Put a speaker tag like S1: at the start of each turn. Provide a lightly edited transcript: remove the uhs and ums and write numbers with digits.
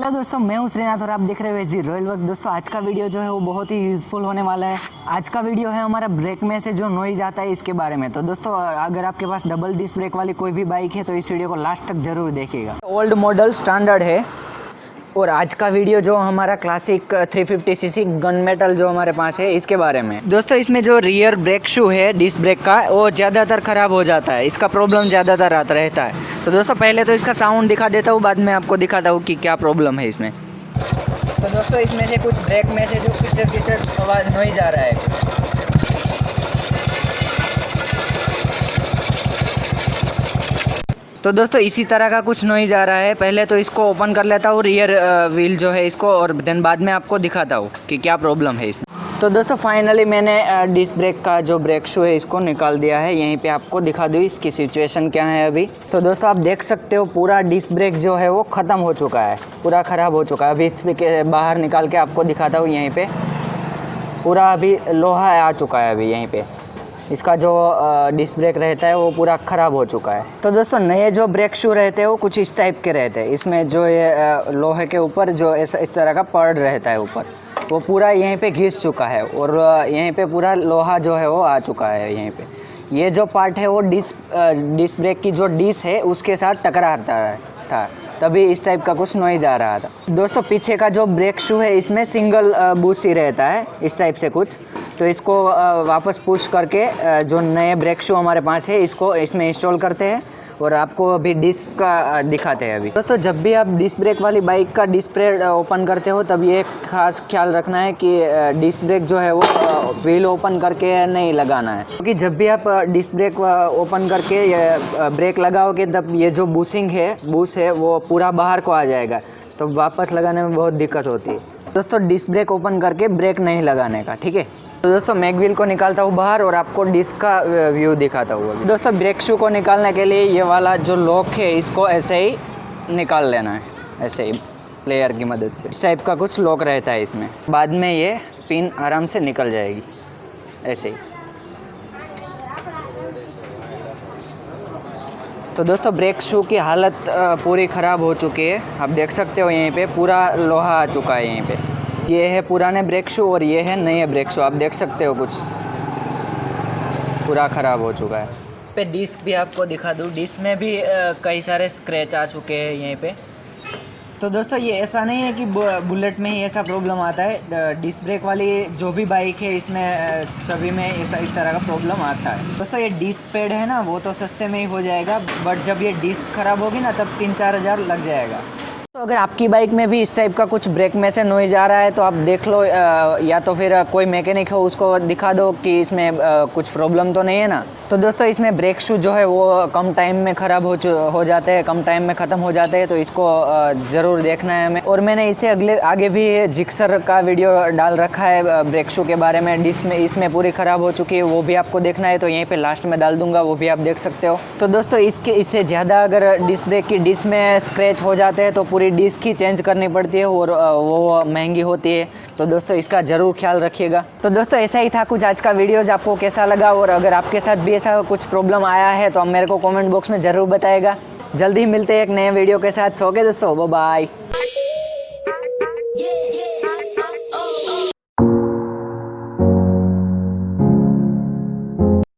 S1: Hello दोस्तों, मैं हूं श्रीनाथ और आप देख रहे हो जी रॉयल वर्क। दोस्तों आज का वीडियो जो है वो बहुत ही यूज़फुल होने वाला है। आज का वीडियो है हमारा ब्रेक में से जो नॉइज़ आता है इसके बारे में। तो दोस्तों अगर आपके पास डबल डिस्क ब्रेक वाली कोई भी बाइक है तो इस वीडियो को लास्ट तक जरूर देखिएगा। ओल्ड मॉडल स्टैंडर्ड है और आज का वीडियो जो हमारा क्लासिक 350cc गन मेटल जो हमारे पास है इसके बारे में। दोस्तों इसमें जो रियर ब्रेक शू है डिस्क ब्रेक का वो ज़्यादातर ख़राब हो जाता है, इसका प्रॉब्लम ज़्यादातर आता रहता है। तो दोस्तों पहले तो इसका साउंड दिखा देता हूँ, बाद में आपको दिखाता हूँ कि क्या प्रॉब्लम है इसमें। तो दोस्तों इसमें से कुछ ब्रेक में से जो किचर आवाज़ नॉइज़ आ रहा है। तो दोस्तों इसी तरह का कुछ नॉइज़ आ रहा है। पहले तो इसको ओपन कर लेता हूँ रियर व्हील जो है इसको, और देन बाद में आपको दिखाता हूँ कि क्या प्रॉब्लम है इसमें। तो दोस्तों फाइनली मैंने डिस्क ब्रेक का जो ब्रेक शू है इसको निकाल दिया है। यहीं पे आपको दिखा दूँ इसकी सिचुएशन क्या है अभी। तो दोस्तों आप देख सकते हो पूरा डिस्क ब्रेक जो है वो ख़त्म हो चुका है, पूरा ख़राब हो चुका है। अभी इसके बाहर निकाल के आपको दिखाता हूँ। यहीं पर पूरा अभी लोहा आ चुका है। अभी यहीं पर इसका जो डिस्क ब्रेक रहता है वो पूरा ख़राब हो चुका है। तो दोस्तों नए जो ब्रेक शू रहते हैं वो कुछ इस टाइप के रहते हैं। इसमें जो ये लोहे के ऊपर जो इस तरह का पड़ रहता है ऊपर, वो पूरा यहीं पे घिस चुका है और यहीं पे पूरा लोहा जो है वो आ चुका है। यहीं पे ये जो पार्ट है वो डिस्क ब्रेक की जो डिस्क है उसके साथ टकराता था, तभी इस टाइप का कुछ नॉइज़ आ रहा था। दोस्तों पीछे का जो ब्रेक शू है इसमें सिंगल बूस्ट ही रहता है इस टाइप से कुछ। तो इसको वापस पुश करके जो नए ब्रेक शू हमारे पास है इसको इसमें इंस्टॉल करते हैं और आपको अभी डिस्क का दिखाते हैं। अभी दोस्तों जब भी आप डिस्क ब्रेक वाली बाइक का डिस्क ब्रेक ओपन करते हो तब ये खास ख्याल रखना है कि डिस्क ब्रेक जो है वो व्हील ओपन करके नहीं लगाना है, क्योंकि जब भी आप डिस्क ब्रेक ओपन करके ये ब्रेक लगाओगे तब ये जो बूस्ट है वो पूरा बाहर को आ जाएगा, तो वापस लगाने में बहुत दिक्कत होती है। दोस्तों डिस्क ब्रेक ओपन करके ब्रेक नहीं लगाने का, ठीक है। तो दोस्तों मैग व्हील को निकालता हूँ बाहर और आपको डिस्क का व्यू दिखाता हूँ अभी। दोस्तों ब्रेक शू को निकालने के लिए ये वाला जो लॉक है इसको ऐसे ही निकाल लेना है, ऐसे ही प्लेयर की मदद से। इस टाइप का कुछ लॉक रहता है इसमें, बाद में ये पिन आराम से निकल जाएगी ऐसे ही। तो दोस्तों ब्रेक शू की हालत पूरी ख़राब हो चुकी है। आप देख सकते हो यहीं पे पूरा लोहा आ चुका है। यहीं पे ये है पुराने ब्रेक शू और ये है नए ब्रेक शू। आप देख सकते हो कुछ पूरा ख़राब हो चुका है। पे डिस्क भी आपको दिखा दूँ, डिस्क में भी कई सारे स्क्रैच आ चुके हैं यहीं पे। तो दोस्तों ये ऐसा नहीं है कि बुलेट में ही ऐसा प्रॉब्लम आता है, डिस्क ब्रेक वाली जो भी बाइक है इसमें सभी में इस तरह का प्रॉब्लम आता है। दोस्तों ये डिस्क पैड है ना वो तो सस्ते में ही हो जाएगा, बट जब ये डिस्क ख़राब होगी ना तब 3-4 हज़ार लग जाएगा। तो अगर आपकी बाइक में भी इस टाइप का कुछ ब्रेक में से नॉइज़ आ रहा है तो आप देख लो, या तो फिर कोई मैकेनिक हो उसको दिखा दो कि इसमें कुछ प्रॉब्लम तो नहीं है ना। तो दोस्तों इसमें ब्रेक शू जो है वो कम टाइम में ख़राब हो जाते हैं, कम टाइम में ख़त्म हो जाते हैं, तो इसको ज़रूर देखना है हमें। और मैंने इसे आगे भी जिक्सर का वीडियो डाल रखा है ब्रेक शू के बारे में। डिस्क में इसमें पूरी ख़राब हो चुकी है, वो भी आपको देखना है तो यहीं पर लास्ट में डाल दूँगा, वो भी आप देख सकते हो। तो दोस्तों इससे ज़्यादा अगर डिस्क ब्रेक की डिस्क में स्क्रैच हो जाते हैं तो पूरी डिस्क ही चेंज करनी पड़ती है और वो महंगी होती है। तो दोस्तों इसका ज़रूर ख्याल रखिएगा। तो दोस्तों ऐसा ही था कुछ आज का वीडियोज़। आपको कैसा लगा और अगर आपके साथ भी ऐसा कुछ प्रॉब्लम आया है तो आप मेरे को कमेंट बॉक्स में ज़रूर बताइएगा। जल्दी ही मिलते हैं एक नए वीडियो के साथ। सो के दोस्तों, बाय बाय।